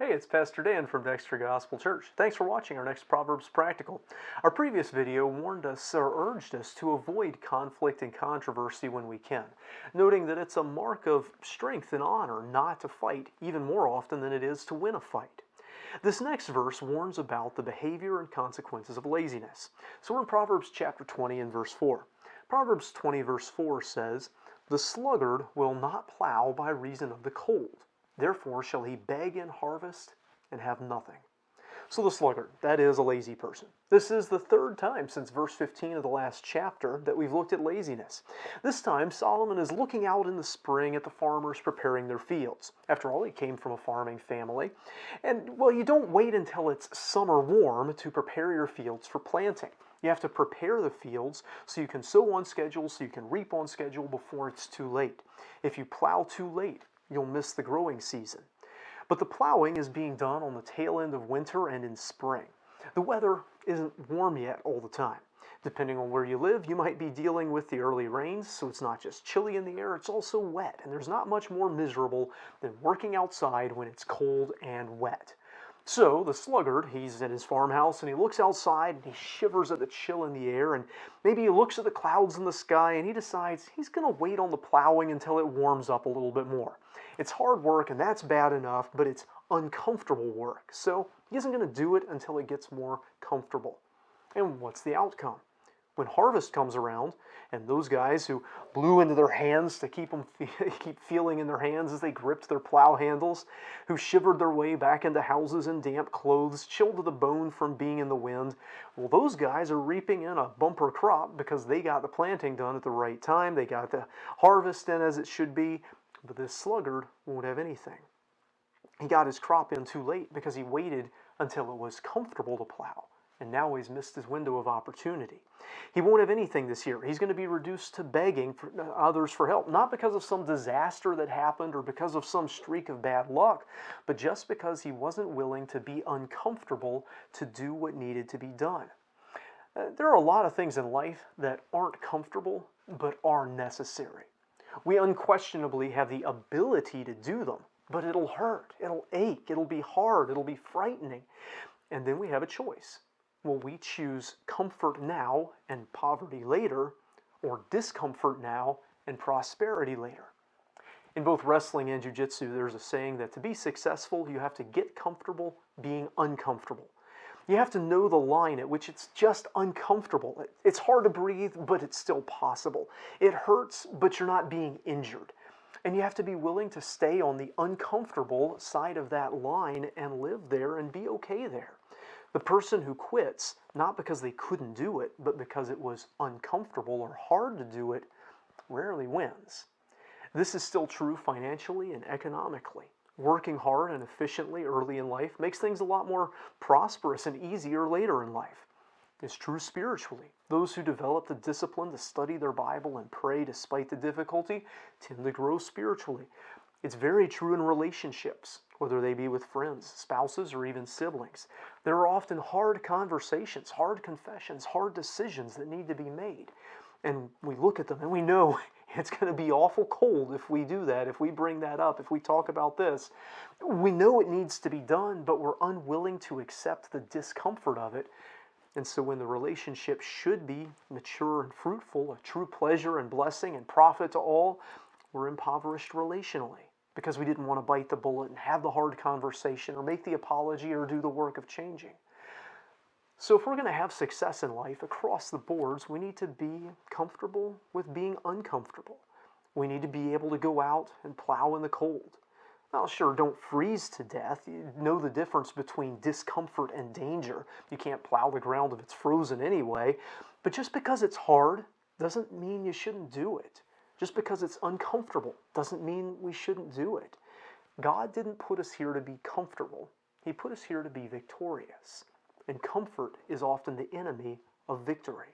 Hey, it's Pastor Dan from Dexter Gospel Church. Thanks for watching our next Proverbs Practical. Our previous video warned us or urged us to avoid conflict and controversy when we can, noting that it's a mark of strength and honor not to fight even more often than it is to win a fight. This next verse warns about the behavior and consequences of laziness. So we're in Proverbs chapter 20 and verse 4. Proverbs 20 verse 4 says, "The sluggard will not plow by reason of the cold. Therefore shall he beg in harvest and have nothing." So the sluggard, that is a lazy person. This is the third time since verse 15 of the last chapter that we've looked at laziness. This time Solomon is looking out in the spring at the farmers preparing their fields. After all, he came from a farming family. And, well, you don't wait until it's summer warm to prepare your fields for planting. You have to prepare the fields so you can sow on schedule, so you can reap on schedule before it's too late. If you plow too late, you'll miss the growing season. But the plowing is being done on the tail end of winter and in spring. The weather isn't warm yet all the time. Depending on where you live, you might be dealing with the early rains, so it's not just chilly in the air, it's also wet. And there's not much more miserable than working outside when it's cold and wet. So the sluggard, he's at his farmhouse and he looks outside and he shivers at the chill in the air, and maybe he looks at the clouds in the sky and he decides he's going to wait on the plowing until it warms up a little bit more. It's hard work and that's bad enough, but it's uncomfortable work. So he isn't going to do it until it gets more comfortable. And what's the outcome? When harvest comes around, and those guys who blew into their hands to keep feeling in their hands as they gripped their plow handles, who shivered their way back into houses in damp clothes, chilled to the bone from being in the wind, well, those guys are reaping in a bumper crop because they got the planting done at the right time, they got the harvest in as it should be, but this sluggard won't have anything. He got his crop in too late because he waited until it was comfortable to plow. And now he's missed his window of opportunity. He won't have anything this year. He's going to be reduced to begging for others for help, not because of some disaster that happened or because of some streak of bad luck, but just because he wasn't willing to be uncomfortable to do what needed to be done. There are a lot of things in life that aren't comfortable, but are necessary. We unquestionably have the ability to do them, but it'll hurt, it'll ache, it'll be hard, it'll be frightening. And then we have a choice. Will we choose comfort now and poverty later, or discomfort now and prosperity later? In both wrestling and jiu-jitsu, there's a saying that to be successful, you have to get comfortable being uncomfortable. You have to know the line at which it's just uncomfortable. It's hard to breathe, but it's still possible. It hurts, but you're not being injured. And you have to be willing to stay on the uncomfortable side of that line and live there and be okay there. The person who quits, not because they couldn't do it, but because it was uncomfortable or hard to do it, rarely wins. This is still true financially and economically. Working hard and efficiently early in life makes things a lot more prosperous and easier later in life. It's true spiritually. Those who develop the discipline to study their Bible and pray despite the difficulty tend to grow spiritually. It's very true in relationships, whether they be with friends, spouses, or even siblings. There are often hard conversations, hard confessions, hard decisions that need to be made. And we look at them and we know it's going to be awful cold if we do that, if we bring that up, if we talk about this. We know it needs to be done, but we're unwilling to accept the discomfort of it. And so when the relationship should be mature and fruitful, a true pleasure and blessing and profit to all, we're impoverished relationally because we didn't want to bite the bullet and have the hard conversation or make the apology or do the work of changing. So if we're going to have success in life across the boards, we need to be comfortable with being uncomfortable. We need to be able to go out and plow in the cold. Now, sure, don't freeze to death. You know the difference between discomfort and danger. You can't plow the ground if it's frozen anyway. But just because it's hard doesn't mean you shouldn't do it. Just because it's uncomfortable doesn't mean we shouldn't do it. God didn't put us here to be comfortable. He put us here to be victorious. And comfort is often the enemy of victory.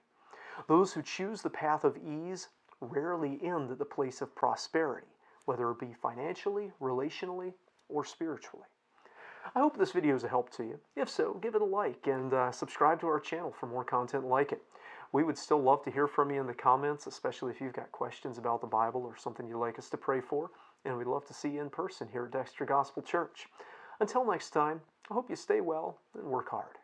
Those who choose the path of ease rarely end at the place of prosperity, whether it be financially, relationally, or spiritually. I hope this video is a help to you. If so, give it a like and subscribe to our channel for more content like it. We would still love to hear from you in the comments, especially if you've got questions about the Bible or something you'd like us to pray for. And we'd love to see you in person here at Dexter Gospel Church. Until next time, I hope you stay well and work hard.